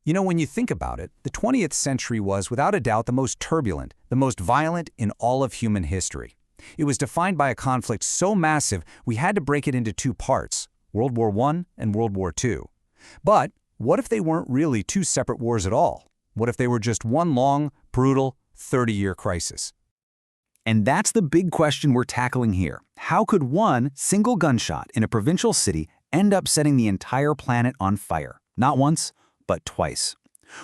You know, when you think about it, the 20th century was, without a doubt, the most turbulent, the most violent in all of human history. It was defined by a conflict so massive we had to break it into two parts, World War I and World War II. But what if they weren't really two separate wars at all? What if they were just one long, brutal, 30-year crisis? And that's the big question we're tackling here. How could one single gunshot in a provincial city end up setting the entire planet on fire? Not once, but twice.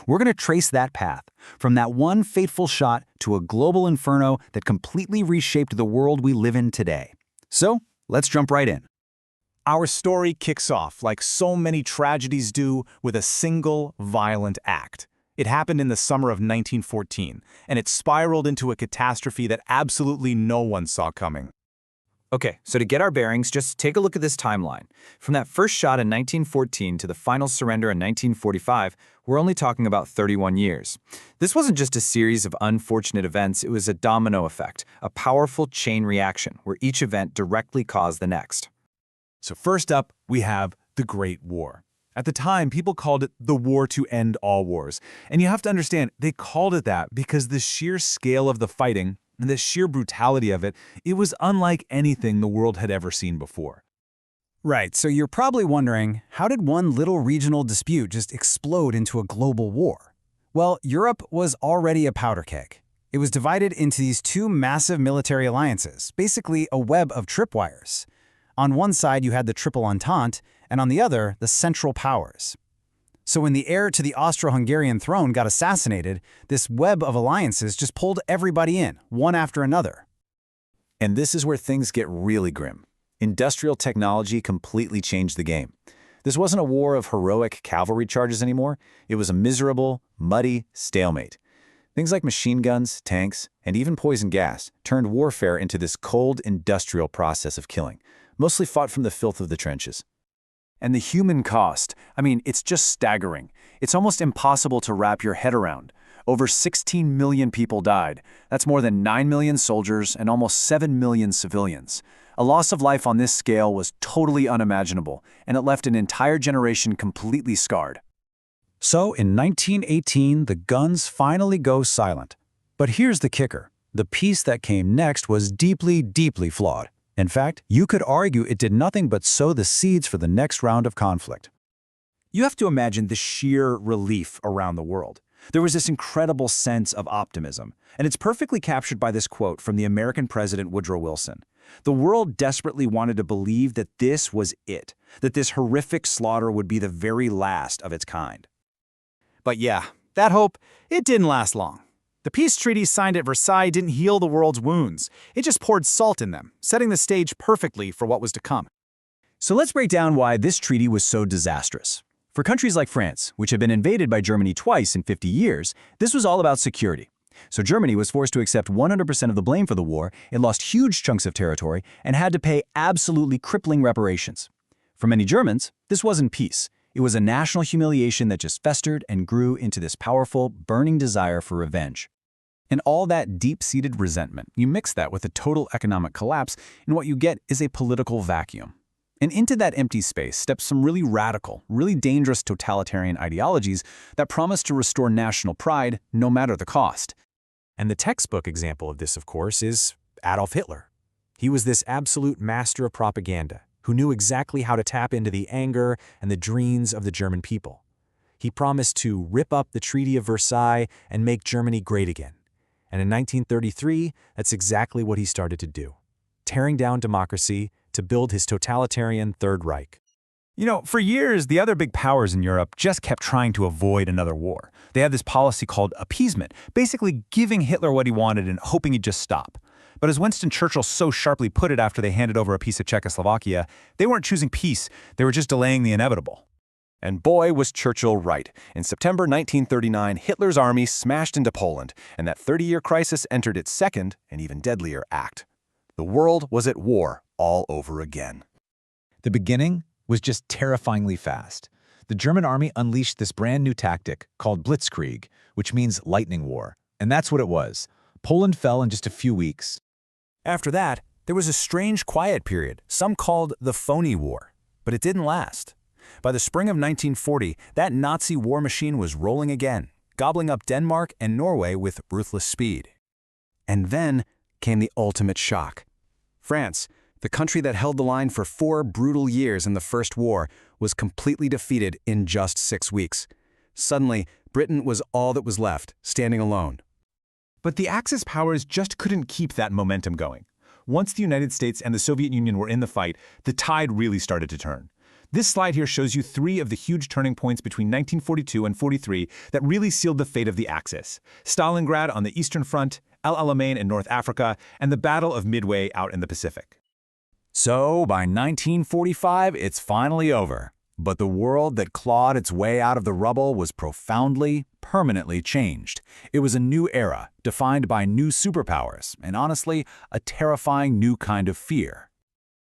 We're going to trace that path, from that one fateful shot to a global inferno that completely reshaped the world we live in today. So, let's jump right in. Our story kicks off, like so many tragedies do, with a single violent act. It happened in the summer of 1914, and it spiraled into a catastrophe that absolutely no one saw coming. Okay, so to get our bearings, just take a look at this timeline. From that first shot in 1914 to the final surrender in 1945, we're only talking about 31 years. This wasn't just a series of unfortunate events, it was a domino effect, a powerful chain reaction where each event directly caused the next. So first up, we have the Great War. At the time, people called it the war to end all wars. And you have to understand, they called it that because the sheer scale of the fighting and the sheer brutality of it, it was unlike anything the world had ever seen before. Right, so you're probably wondering, how did one little regional dispute just explode into a global war? Well, Europe was already a powder keg. It was divided into these two massive military alliances, basically a web of tripwires. On one side, you had the Triple Entente, and on the other, the Central Powers. So when the heir to the Austro-Hungarian throne got assassinated, this web of alliances just pulled everybody in, one after another. And this is where things get really grim. Industrial technology completely changed the game. This wasn't a war of heroic cavalry charges anymore. It was a miserable, muddy stalemate. Things like machine guns, tanks, and even poison gas turned warfare into this cold industrial process of killing, mostly fought from the filth of the trenches. And the human cost, it's just staggering. It's almost impossible to wrap your head around. Over 16 million people died. That's more than 9 million soldiers and almost 7 million civilians. A loss of life on this scale was totally unimaginable, and it left an entire generation completely scarred. So in 1918, the guns finally go silent. But here's the kicker. The peace that came next was deeply, deeply flawed. In fact, you could argue it did nothing but sow the seeds for the next round of conflict. You have to imagine the sheer relief around the world. There was this incredible sense of optimism, and it's perfectly captured by this quote from the American President Woodrow Wilson. The world desperately wanted to believe that this was it, that this horrific slaughter would be the very last of its kind. But yeah, that hope, it didn't last long. The peace treaties signed at Versailles didn't heal the world's wounds. It just poured salt in them, setting the stage perfectly for what was to come. So let's break down why this treaty was so disastrous. For countries like France, which had been invaded by Germany twice in 50 years, this was all about security. So Germany was forced to accept 100% of the blame for the war, it lost huge chunks of territory, and had to pay absolutely crippling reparations. For many Germans, this wasn't peace. It was a national humiliation that just festered and grew into this powerful, burning desire for revenge. And all that deep-seated resentment, you mix that with a total economic collapse, and what you get is a political vacuum. And into that empty space steps some really radical, really dangerous totalitarian ideologies that promise to restore national pride no matter the cost. And the textbook example of this, of course, is Adolf Hitler. He was this absolute master of propaganda who knew exactly how to tap into the anger and the dreams of the German people. He promised to rip up the Treaty of Versailles and make Germany great again. And in 1933, that's exactly what he started to do, tearing down democracy to build his totalitarian Third Reich. You know, for years, the other big powers in Europe just kept trying to avoid another war. They had this policy called appeasement, basically giving Hitler what he wanted and hoping he'd just stop. But as Winston Churchill so sharply put it after they handed over a piece of Czechoslovakia, they weren't choosing peace, they were just delaying the inevitable. And boy, was Churchill right. In September 1939, Hitler's army smashed into Poland, and that 30-year crisis entered its second and even deadlier act. The world was at war all over again. The beginning was just terrifyingly fast. The German army unleashed this brand new tactic called Blitzkrieg, which means lightning war. And that's what it was. Poland fell in just a few weeks. After that, there was a strange quiet period, some called the phony war. But it didn't last. By the spring of 1940, that Nazi war machine was rolling again, gobbling up Denmark and Norway with ruthless speed. And then came the ultimate shock. France, the country that held the line for 4 brutal years in the First War, was completely defeated in just 6 weeks. Suddenly, Britain was all that was left, standing alone. But the Axis powers just couldn't keep that momentum going. Once the United States and the Soviet Union were in the fight, the tide really started to turn. This slide here shows you 3 of the huge turning points between 1942 and 43 that really sealed the fate of the Axis: Stalingrad on the Eastern Front, El Alamein in North Africa, and the Battle of Midway out in the Pacific. So, by 1945, it's finally over. But the world that clawed its way out of the rubble was profoundly, permanently changed. It was a new era, defined by new superpowers, and honestly, a terrifying new kind of fear.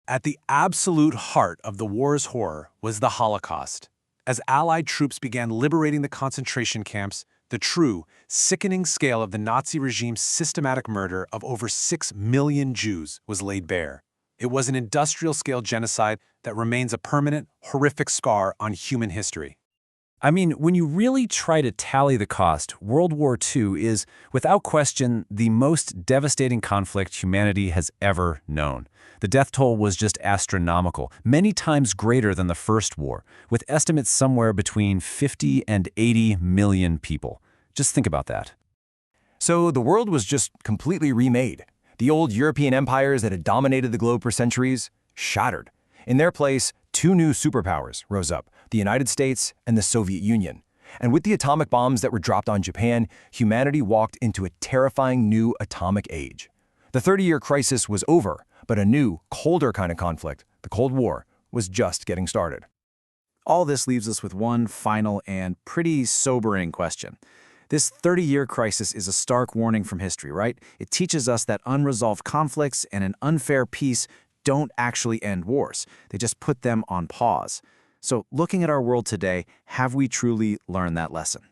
At the absolute heart of the war's horror was the Holocaust. As Allied troops began liberating the concentration camps, the true, sickening scale of the Nazi regime's systematic murder of over 6 million Jews was laid bare. It was an industrial-scale genocide that remains a permanent, horrific scar on human history. I mean, when you really try to tally the cost, World War II is, without question, the most devastating conflict humanity has ever known. The death toll was just astronomical, many times greater than the First War, with estimates somewhere between 50 and 80 million people. Just think about that. So the world was just completely remade. The old European empires that had dominated the globe for centuries shattered. In their place, 2 new superpowers rose up, the United States and the Soviet Union. And with the atomic bombs that were dropped on Japan, humanity walked into a terrifying new atomic age. The 30-year crisis was over, but a new, colder kind of conflict, the Cold War, was just getting started. All this leaves us with one final and pretty sobering question. This 30-year crisis is a stark warning from history, right? It teaches us that unresolved conflicts and an unfair peace don't actually end wars. They just put them on pause. So looking at our world today, have we truly learned that lesson?